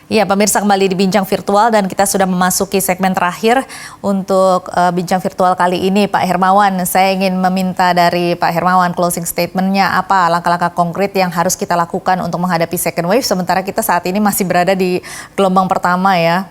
Ya, pemirsa kembali di Bincang Virtual dan kita sudah memasuki segmen terakhir untuk Bincang Virtual kali ini. Pak Hermawan, saya ingin meminta dari Pak Hermawan closing statement-nya apa langkah-langkah konkret yang harus kita lakukan untuk menghadapi second wave sementara kita saat ini masih berada di gelombang pertama ya.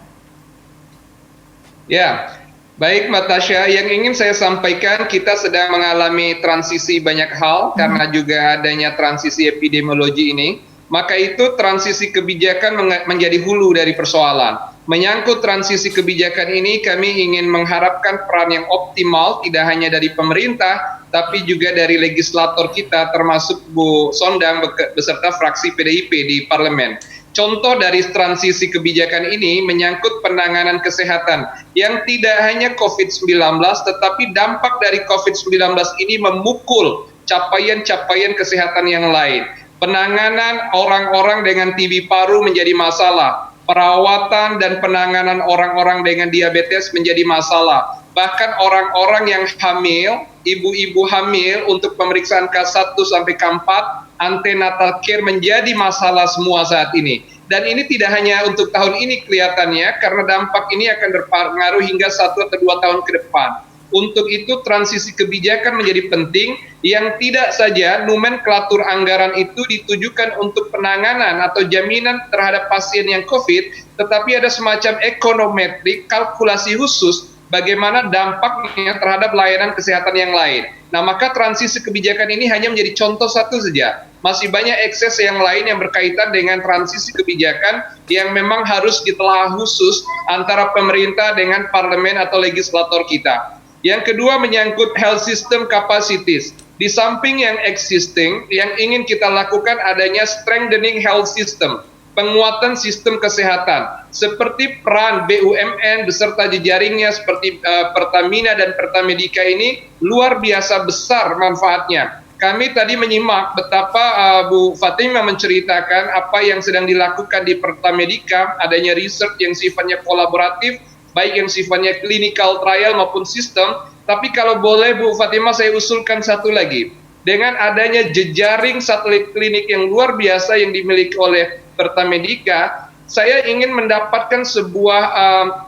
Ya, baik Mbak Tasya, yang ingin saya sampaikan kita sedang mengalami transisi banyak hal karena juga adanya transisi epidemiologi ini. Maka itu transisi kebijakan menjadi hulu dari persoalan. Menyangkut transisi kebijakan ini kami ingin mengharapkan peran yang optimal tidak hanya dari pemerintah tapi juga dari legislator kita termasuk Bu Sondang beserta fraksi PDIP di parlemen. Contoh dari transisi kebijakan ini menyangkut penanganan kesehatan yang tidak hanya COVID-19 tetapi dampak dari COVID-19 ini memukul capaian-capaian kesehatan yang lain. Penanganan orang-orang dengan TB paru menjadi masalah, perawatan dan penanganan orang-orang dengan diabetes menjadi masalah. Bahkan orang-orang yang hamil, ibu-ibu hamil untuk pemeriksaan K1 sampai K4, antenatal care menjadi masalah semua saat ini. Dan ini tidak hanya untuk tahun ini kelihatannya, karena dampak ini akan berpengaruh hingga 1 atau 2 tahun ke depan. Untuk itu transisi kebijakan menjadi penting yang tidak saja nomenklatur anggaran itu ditujukan untuk penanganan atau jaminan terhadap pasien yang COVID, tetapi ada semacam ekonometrik, kalkulasi khusus bagaimana dampaknya terhadap layanan kesehatan yang lain. Nah, maka transisi kebijakan ini hanya menjadi contoh satu saja. Masih banyak ekses yang lain yang berkaitan dengan transisi kebijakan yang memang harus ditelaah khusus antara pemerintah dengan parlemen atau legislator kita. Yang kedua menyangkut health system capacities. Di samping yang existing, yang ingin kita lakukan adanya strengthening health system, penguatan sistem kesehatan, seperti peran BUMN beserta jejaringnya seperti Pertamina dan Pertamedika ini luar biasa besar manfaatnya. Kami tadi menyimak betapa Bu Fatimah menceritakan apa yang sedang dilakukan di Pertamedika, adanya research yang sifatnya kolaboratif, baik yang sifatnya clinical trial maupun sistem. Tapi kalau boleh Bu Fatimah saya usulkan satu lagi. Dengan adanya jejaring satelit klinik yang luar biasa yang dimiliki oleh Pertamedika, saya ingin mendapatkan sebuah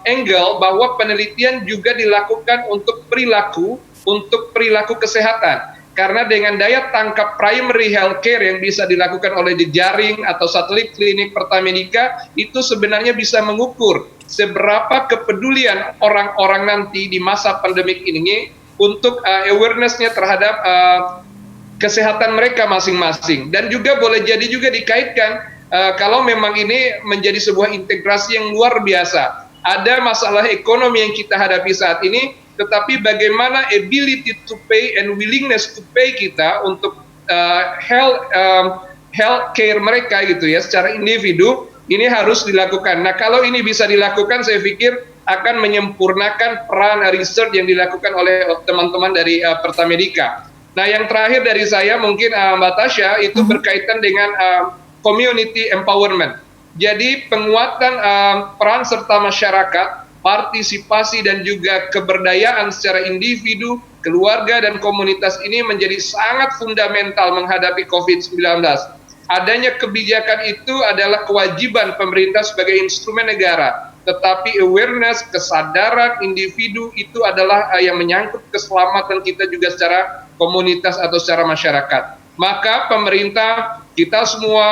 angle bahwa penelitian juga dilakukan untuk perilaku kesehatan. Karena dengan daya tangkap primary healthcare yang bisa dilakukan oleh jejaring atau satelit klinik Pertamedika, itu sebenarnya bisa mengukur seberapa kepedulian orang-orang nanti di masa pandemik ini untuk awareness-nya terhadap kesehatan mereka masing-masing. Dan juga boleh jadi juga dikaitkan kalau memang ini menjadi sebuah integrasi yang luar biasa. Ada masalah ekonomi yang kita hadapi saat ini, tetapi bagaimana ability to pay and willingness to pay kita untuk health care mereka gitu ya secara individu ini harus dilakukan. Nah, kalau ini bisa dilakukan saya pikir akan menyempurnakan peran research yang dilakukan oleh teman-teman dari Pertamedika. Nah, yang terakhir dari saya mungkin Mbak Tasya itu berkaitan dengan community empowerment. Jadi penguatan peran serta masyarakat, partisipasi dan juga keberdayaan secara individu, keluarga dan komunitas ini menjadi sangat fundamental menghadapi COVID-19. Adanya kebijakan itu adalah kewajiban pemerintah sebagai instrumen negara, tetapi awareness, kesadaran individu itu adalah yang menyangkut keselamatan kita juga secara komunitas atau secara masyarakat. Maka pemerintah, kita semua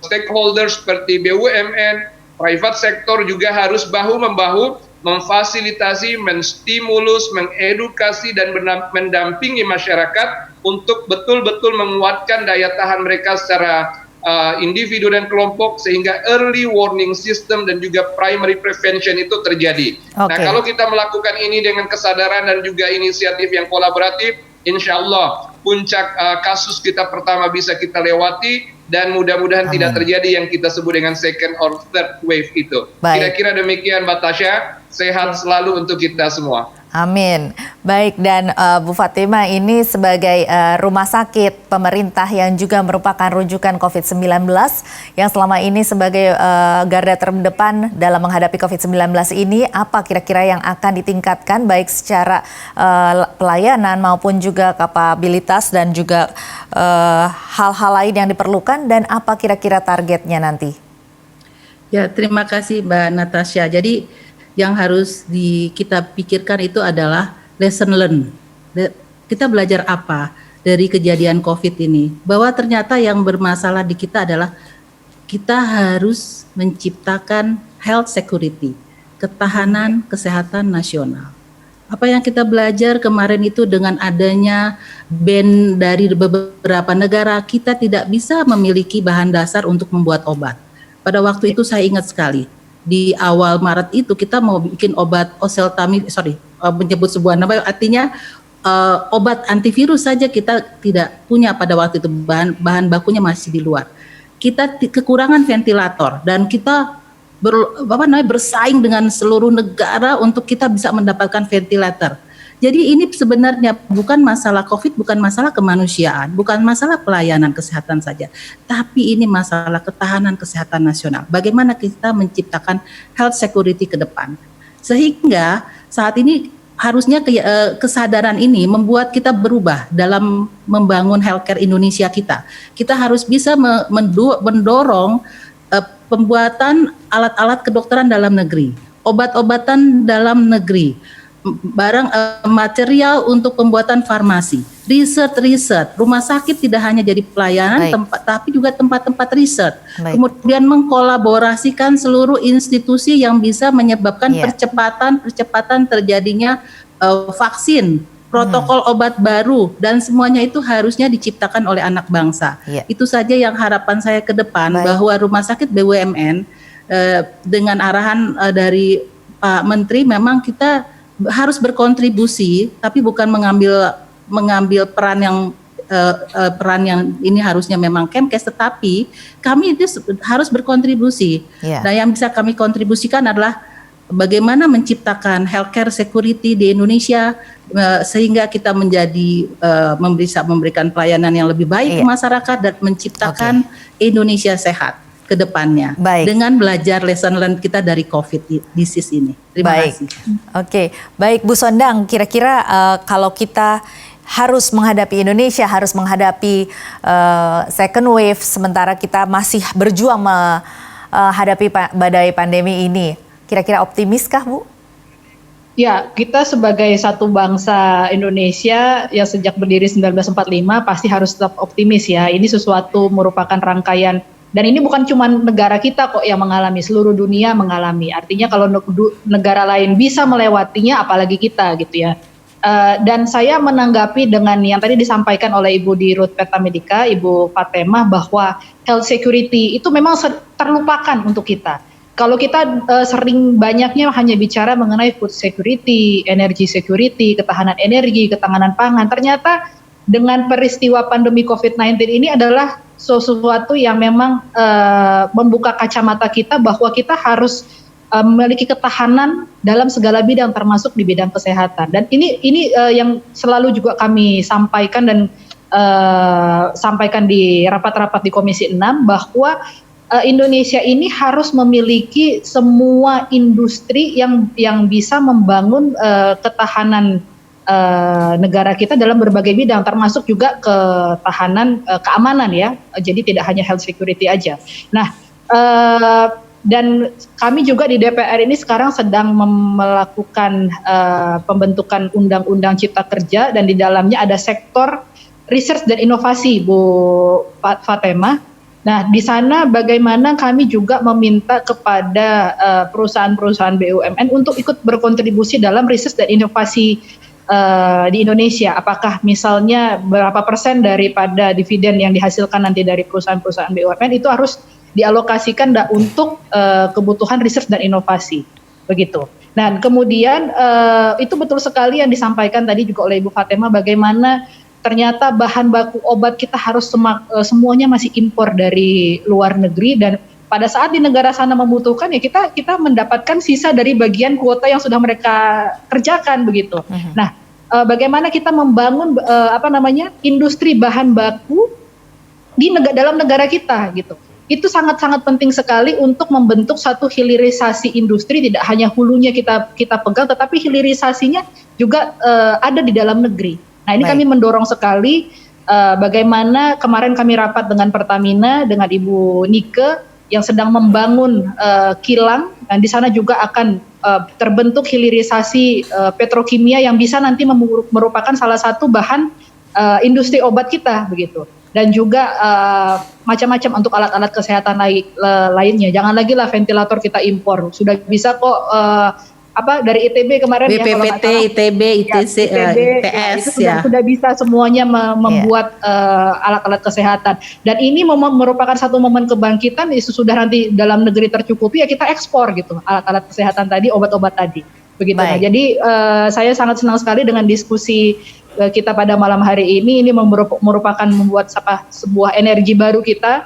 stakeholders seperti BUMN, private sector juga harus bahu-membahu memfasilitasi, menstimulus, mengedukasi dan mendampingi masyarakat untuk betul-betul menguatkan daya tahan mereka secara individu dan kelompok sehingga early warning system dan juga primary prevention itu terjadi. Nah, kalau kita melakukan ini dengan kesadaran dan juga inisiatif yang kolaboratif, insya Allah puncak kasus kita pertama bisa kita lewati dan mudah-mudahan tidak terjadi yang kita sebut dengan second or third wave itu. Kira-kira demikian Mbak Tasya, sehat selalu untuk kita semua. Amin. Baik, dan Bu Fatimah ini sebagai rumah sakit pemerintah yang juga merupakan rujukan COVID-19 yang selama ini sebagai garda terdepan dalam menghadapi COVID-19 ini, apa kira-kira yang akan ditingkatkan baik secara pelayanan maupun juga kapabilitas dan juga hal-hal lain yang diperlukan dan apa kira-kira targetnya nanti? Ya, terima kasih Mbak Natasha. Jadi yang harus kita pikirkan itu adalah lesson learn. Kita belajar apa dari kejadian COVID ini? Bahwa ternyata yang bermasalah di kita adalah kita harus menciptakan health security, ketahanan kesehatan nasional. Apa yang kita belajar kemarin itu dengan adanya ban dari beberapa negara, kita tidak bisa memiliki bahan dasar untuk membuat obat. Pada waktu itu saya ingat sekali, di awal Maret itu kita mau bikin obat oseltamivir, menyebut sebuah nama, artinya obat antivirus saja kita tidak punya pada waktu itu, bahan bakunya masih di luar. Kita kekurangan ventilator dan kita bersaing dengan seluruh negara untuk kita bisa mendapatkan ventilator. Jadi ini sebenarnya bukan masalah COVID, bukan masalah kemanusiaan, bukan masalah pelayanan kesehatan saja, tapi ini masalah ketahanan kesehatan nasional. Bagaimana kita menciptakan health security ke depan. Sehingga saat ini harusnya kesadaran ini membuat kita berubah dalam membangun healthcare Indonesia kita. Kita harus bisa mendorong pembuatan alat-alat kedokteran dalam negeri, obat-obatan dalam negeri, material untuk pembuatan farmasi, riset, rumah sakit tidak hanya jadi pelayanan tempat, tapi juga tempat-tempat riset. Kemudian mengkolaborasikan seluruh institusi yang bisa menyebabkan percepatan terjadinya vaksin, protokol obat baru, dan semuanya itu harusnya diciptakan oleh anak bangsa. Itu saja yang harapan saya ke depan, bahwa rumah sakit BUMN dengan arahan dari Pak Menteri, memang kita harus berkontribusi, tapi bukan mengambil peran yang ini harusnya memang Kemkes, tetapi kami itu harus berkontribusi. Nah, yang bisa kami kontribusikan adalah bagaimana menciptakan healthcare security di Indonesia, sehingga kita bisa memberikan pelayanan yang lebih baik ke masyarakat dan menciptakan Indonesia sehat ke depannya dengan belajar lesson learn kita dari COVID disease ini. Terima kasih. Baik Bu Sondang, kira-kira kalau kita harus menghadapi Indonesia, harus menghadapi second wave, sementara kita masih berjuang menghadapi badai pandemi ini, kira-kira optimiskah Bu? Ya, kita sebagai satu bangsa Indonesia yang sejak berdiri 1945 pasti harus tetap optimis ya. Ini sesuatu merupakan rangkaian. Dan ini bukan cuma negara kita kok yang mengalami, seluruh dunia mengalami. Artinya kalau negara lain bisa melewatinya, apalagi kita gitu ya. Dan saya menanggapi dengan yang tadi disampaikan oleh Ibu di Rut Pertamedika, Ibu Fatemah, bahwa health security itu memang terlupakan untuk kita. Kalau kita sering banyaknya hanya bicara mengenai food security, energy security, ketahanan energi, ketahanan pangan, ternyata dengan peristiwa pandemi COVID-19 ini adalah sesuatu yang memang membuka kacamata kita bahwa kita harus memiliki ketahanan dalam segala bidang, termasuk di bidang kesehatan. Dan ini yang selalu juga kami sampaikan dan sampaikan di rapat-rapat di Komisi 6, bahwa Indonesia ini harus memiliki semua industri yang bisa membangun ketahanan negara kita dalam berbagai bidang, termasuk juga ketahanan keamanan ya. Jadi tidak hanya health security aja. Nah, dan kami juga di DPR ini sekarang sedang melakukan pembentukan undang-undang Cipta Kerja, dan di dalamnya ada sektor research dan inovasi, Bu Fatemah. Nah, di sana bagaimana kami juga meminta kepada perusahaan-perusahaan BUMN untuk ikut berkontribusi dalam riset dan inovasi di Indonesia. Apakah misalnya berapa persen daripada dividen yang dihasilkan nanti dari perusahaan-perusahaan BUMN itu harus dialokasikan untuk kebutuhan riset dan inovasi, begitu. Nah, kemudian itu betul sekali yang disampaikan tadi juga oleh Ibu Fatemah, bagaimana ternyata bahan baku obat kita harus semuanya masih impor dari luar negeri, dan pada saat di negara sana membutuhkan ya kita mendapatkan sisa dari bagian kuota yang sudah mereka kerjakan, begitu. Nah, bagaimana kita membangun industri bahan baku dalam negara kita, gitu. Itu sangat-sangat penting sekali untuk membentuk satu hilirisasi industri, tidak hanya hulunya kita pegang, tetapi hilirisasinya juga ada di dalam negeri. Nah, ini kami mendorong sekali bagaimana kemarin kami rapat dengan Pertamina, dengan Ibu Nike, yang sedang membangun kilang, dan di sana juga akan terbentuk hilirisasi petrokimia yang bisa nanti merupakan salah satu bahan industri obat kita begitu. Dan juga macam-macam untuk alat-alat kesehatan lainnya. Jangan lagi lah ventilator kita impor. Sudah bisa kok dari ITB kemarin BPPT, ITB, ITC, ITS sudah bisa semuanya membuat alat-alat kesehatan. Dan ini merupakan satu momen kebangkitan. Sudah nanti dalam negeri tercukupi ya kita ekspor gitu alat-alat kesehatan tadi, obat-obat tadi. Begitu. Nah, jadi saya sangat senang sekali dengan diskusi kita pada malam hari ini. Ini merupakan membuat sebuah energi baru kita,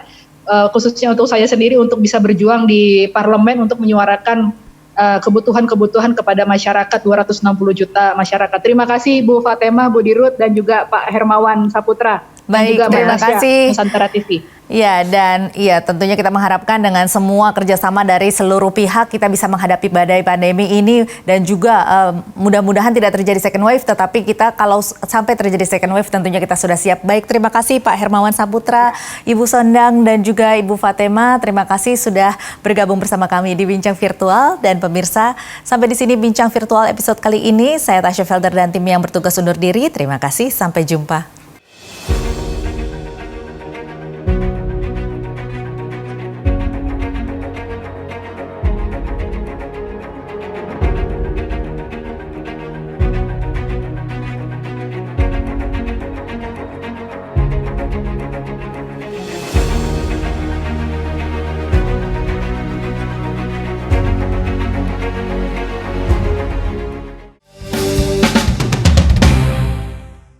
khususnya untuk saya sendiri untuk bisa berjuang di parlemen untuk menyuarakan kebutuhan-kebutuhan kepada masyarakat, 260 juta masyarakat. Terima kasih Bu Fatemah, Bu Dirut, dan juga Pak Hermawan Saputra. Baik, dan juga terima kasih. Nusantara TV. Ya, dan tentunya kita mengharapkan dengan semua kerjasama dari seluruh pihak kita bisa menghadapi badai pandemi ini, dan juga mudah-mudahan tidak terjadi second wave, tetapi kita kalau sampai terjadi second wave tentunya kita sudah siap. Baik, terima kasih Pak Hermawan Saputra, Ibu Sondang, dan juga Ibu Fatemah. Terima kasih sudah bergabung bersama kami di Bincang Virtual. Dan pemirsa, sampai di sini Bincang Virtual episode kali ini. Saya Tasya Felder dan tim yang bertugas undur diri. Terima kasih, sampai jumpa.